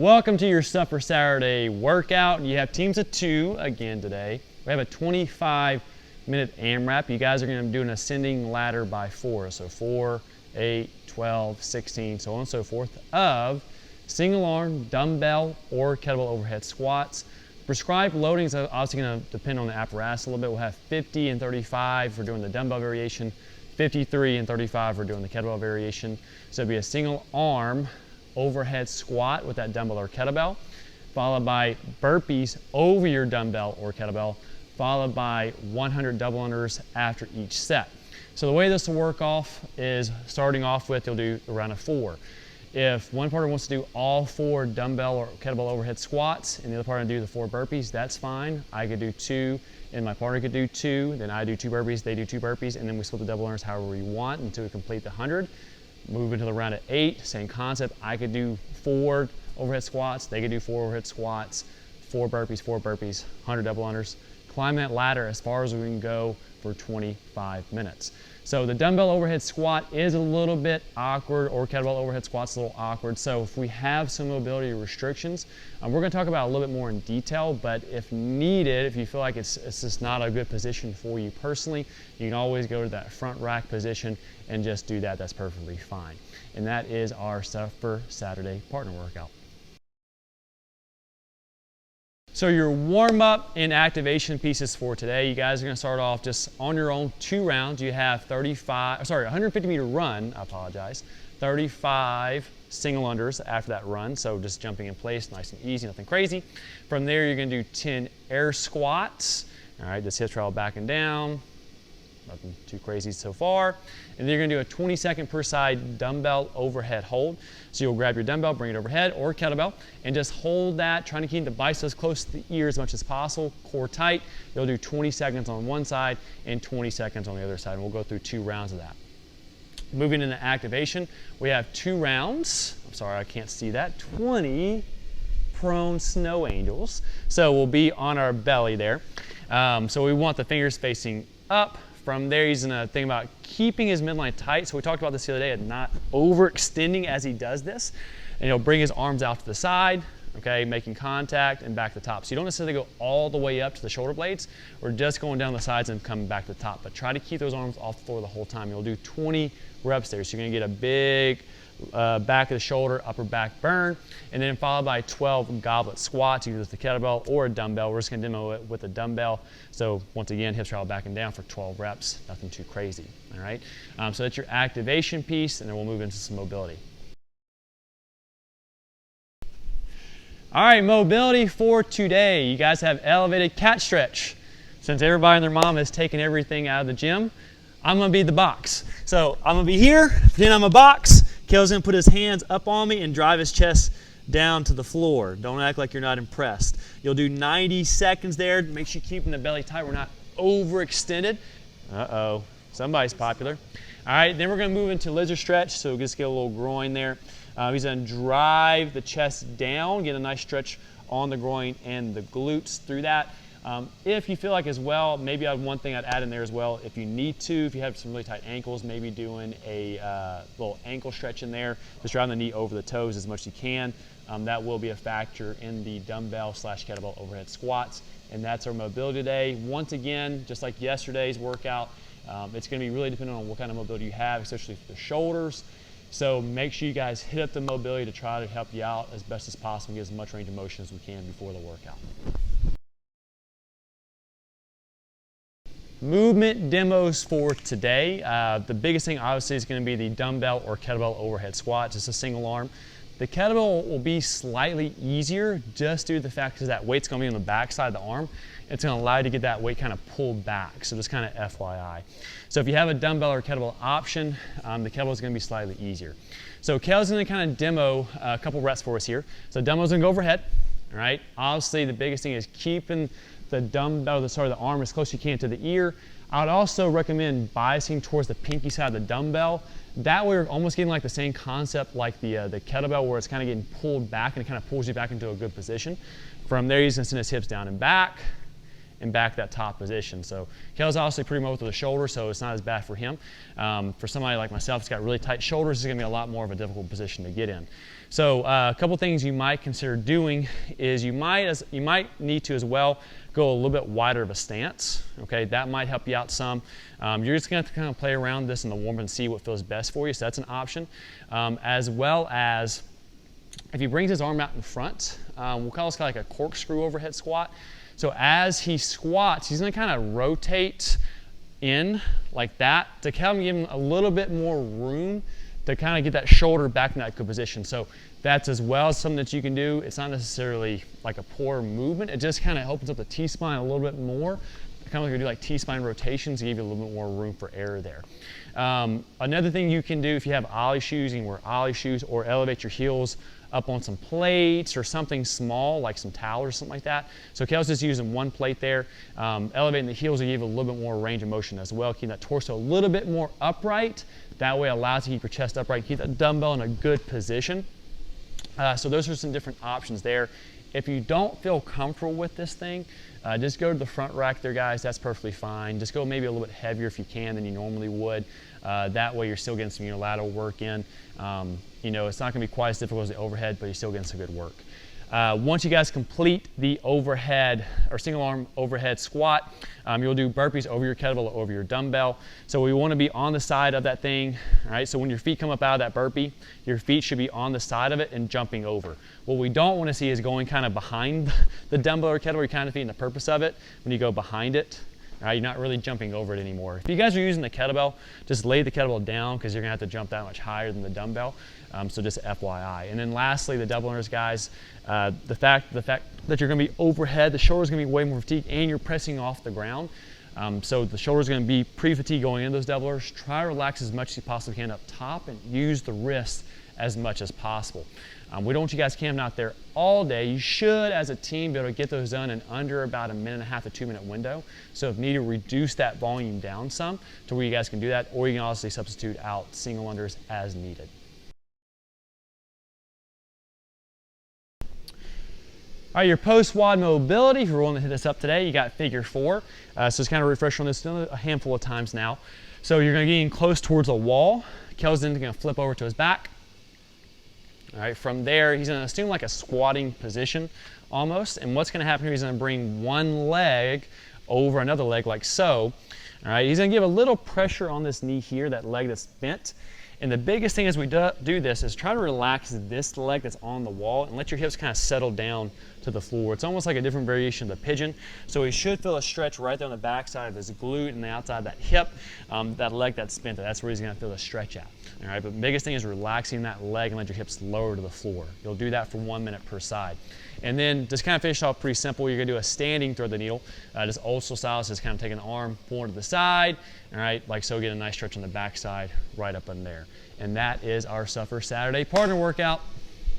Welcome to your Stuff for Saturday workout. You have teams of 2 again today. We have a 25-minute AMRAP. You guys are going to do an ascending ladder by 4. So 4, 8, 12, 16, so on and so forth, of single arm, dumbbell, or kettlebell overhead squats. Prescribed loading is obviously going to depend on the apparatus a little bit. We'll have 50 and 35 for doing the dumbbell variation, 53 and 35 for doing the kettlebell variation. So it'll be a single arm overhead squat with that dumbbell or kettlebell, followed by burpees over your dumbbell or kettlebell, followed by 100 double unders after each set. So the way this will work off is starting off with, you'll do a round of 4. If one partner wants to do all 4 dumbbell or kettlebell overhead squats and the other partner do the 4 burpees, that's fine. I could do 2 and my partner could do 2, then I do 2 burpees, they do 2 burpees, and then we split the double unders however we want until we complete the 100. Move into the round of 8, same concept. I could do 4 overhead squats, they could do 4 overhead squats, 4 burpees, 100 double unders. Climb that ladder as far as we can go for 25 minutes. So the dumbbell overhead squat is a little bit awkward, or kettlebell overhead squat's a little awkward. So if we have some mobility restrictions, we're going to talk about it a little bit more in detail, but if needed, if you feel like it's just not a good position for you personally, you can always go to that front rack position and just do that. That's perfectly fine. And that is our Stuff for Saturday partner workout. So your warm-up and activation pieces for today, you guys are going to start off just on your own 2 rounds. You have 150-meter run, I apologize, 35 single unders after that run, so just jumping in place, nice and easy, nothing crazy. From there, you're going to do 10 air squats. All right, this hip trail back and down, nothing too crazy so far. And then you're going to do a 20-second per side dumbbell overhead hold. So you'll grab your dumbbell, bring it overhead, or kettlebell, and just hold that, trying to keep the biceps close to the ear as much as possible, core tight. You'll do 20 seconds on one side and 20 seconds on the other side, and we'll go through 2 rounds of that. Moving into activation, we have 2 rounds. I'm sorry, I can't see that. 20 prone snow angels. So we'll be on our belly there. So we want the fingers facing up. From there, he's going to think about keeping his midline tight. So we talked about this the other day, and not overextending as he does this. And he'll bring his arms out to the side, okay, making contact and back to the top. So you don't necessarily go all the way up to the shoulder blades. We're just going down the sides and coming back to the top. But try to keep those arms off the floor the whole time. You'll do 20 reps there. So you're going to get a big back of the shoulder, upper back burn, and then followed by 12 goblet squats, either with the kettlebell or a dumbbell. We're just going to demo it with a dumbbell. So once again, hips travel back and down for 12 reps, nothing too crazy, all right? So that's your activation piece, and then we'll move into some mobility. All right, mobility for today. You guys have elevated cat stretch. Since everybody and their mom has taken everything out of the gym, I'm going to be the box. So I'm going to be here, then I'm a box. Kel's going to put his hands up on me and drive his chest down to the floor. Don't act like you're not impressed. You'll do 90 seconds there. Make sure you're keeping the belly tight. We're not overextended. Uh-oh, somebody's popular. All right, then we're going to move into lizard stretch. So just get a little groin there. He's going to drive the chest down, get a nice stretch on the groin and the glutes through that. If you feel like as well, maybe one thing I'd add in there as well, if you need to, if you have some really tight ankles, maybe doing a little ankle stretch in there, just driving the knee over the toes as much as you can. That will be a factor in the dumbbell / kettlebell overhead squats. And that's our mobility today. Once again, just like yesterday's workout, it's going to be really dependent on what kind of mobility you have, especially for the shoulders. So make sure you guys hit up the mobility to try to help you out as best as possible and get as much range of motion as we can before the workout. Movement demos for today. The biggest thing obviously is going to be the dumbbell or kettlebell overhead squat, just a single arm. The kettlebell will be slightly easier just due to the fact that that weight's going to be on the back side of the arm. It's going to allow you to get that weight kind of pulled back. So just kind of FYI. So if you have a dumbbell or kettlebell option, the kettlebell is going to be slightly easier. So Kel's going to kind of demo a couple reps for us here. So dumbbell's going to go overhead. All right. Obviously, the biggest thing is keeping the dumbbell, the arm as close as you can to the ear. I would also recommend biasing towards the pinky side of the dumbbell. That way, you're almost getting like the same concept like the kettlebell, where it's kind of getting pulled back and it kind of pulls you back into a good position. From there, he's going to send his hips down and back, and back that top position. So Kel's obviously pretty mobile with the shoulder, so it's not as bad for him. For somebody like myself, it's got really tight shoulders, it's going to be a lot more of a difficult position to get in. So a couple things you might consider doing is you might need to as well go a little bit wider of a stance. Okay, that might help you out some. You're just going to have to kind of play around this in the warm and see what feels best for you. So that's an option. As well as if he brings his arm out in front, we'll call this kind of like a corkscrew overhead squat. So as he squats, he's going to kind of rotate in like that to kind of give him a little bit more room to kind of get that shoulder back in that good position. So that's as well as something that you can do. It's not necessarily like a poor movement. It just kind of opens up the T-spine a little bit more. Kind of like we do like T-spine rotations to give you a little bit more room for error there. Another thing you can do if you have ollie shoes, you can wear ollie shoes or elevate your heels up on some plates or something small like some towels or something like that. So Kel's just using one plate there. Elevating the heels will give you a little bit more range of motion as well, keeping that torso a little bit more upright. That way it allows you to keep your chest upright, keep that dumbbell in a good position. So those are some different options there. If you don't feel comfortable with this thing, just go to the front rack there, guys. That's perfectly fine. Just go maybe a little bit heavier if you can than you normally would. That way you're still getting some unilateral work in. You know, it's not going to be quite as difficult as the overhead, but you're still getting some good work. Once you guys complete the overhead or single arm overhead squat, you'll do burpees over your kettlebell or over your dumbbell. So we want to be on the side of that thing. All right, so when your feet come up out of that burpee, your feet should be on the side of it and jumping over. What we don't want to see is going kind of behind the dumbbell or kettlebell. You're kind of defeating the purpose of it when you go behind it. All right, you're not really jumping over it anymore. If you guys are using the kettlebell, just lay the kettlebell down because you're going to have to jump that much higher than the dumbbell. So just FYI. And then lastly, the double unders, guys, the fact that you're going to be overhead, the shoulder's going to be way more fatigued, and you're pressing off the ground. So the shoulder's going to be pre-fatigued going into those doublers. Try to relax as much as you possibly can up top and use the wrist as much as possible. We don't want you guys camping out there all day. You should, as a team, be able to get those done in under about a 1.5 to 2 minute window. So if needed, reduce that volume down some to where you guys can do that, or you can obviously substitute out single unders as needed. All right, your post-Wad Mobility, if you're willing to hit us up today, you got figure 4. So it's kind of a refresh on this a handful of times now. So you're going to get in close towards a wall. Kel's then going to flip over to his back. All right, from there, he's going to assume like a squatting position almost. And what's going to happen here, he's going to bring one leg over another leg like so. All right, he's going to give a little pressure on this knee here, that leg that's bent. And the biggest thing as we do this is try to relax this leg that's on the wall and let your hips kind of settle down to the floor. It's almost like a different variation of the pigeon. So he should feel a stretch right there on the back side of his glute and the outside of that hip, that leg that's bent. That's where he's going to feel the stretch at. All right, but the biggest thing is relaxing that leg and let your hips lower to the floor. You'll do that for 1 minute per side. And then just kind of finish off pretty simple. You're going to do a standing thread the needle, just old school style. So just kind of taking the arm, pulling to the side, all right, like so. Get a nice stretch on the back side right up in there. And that is our Suffer Saturday partner workout.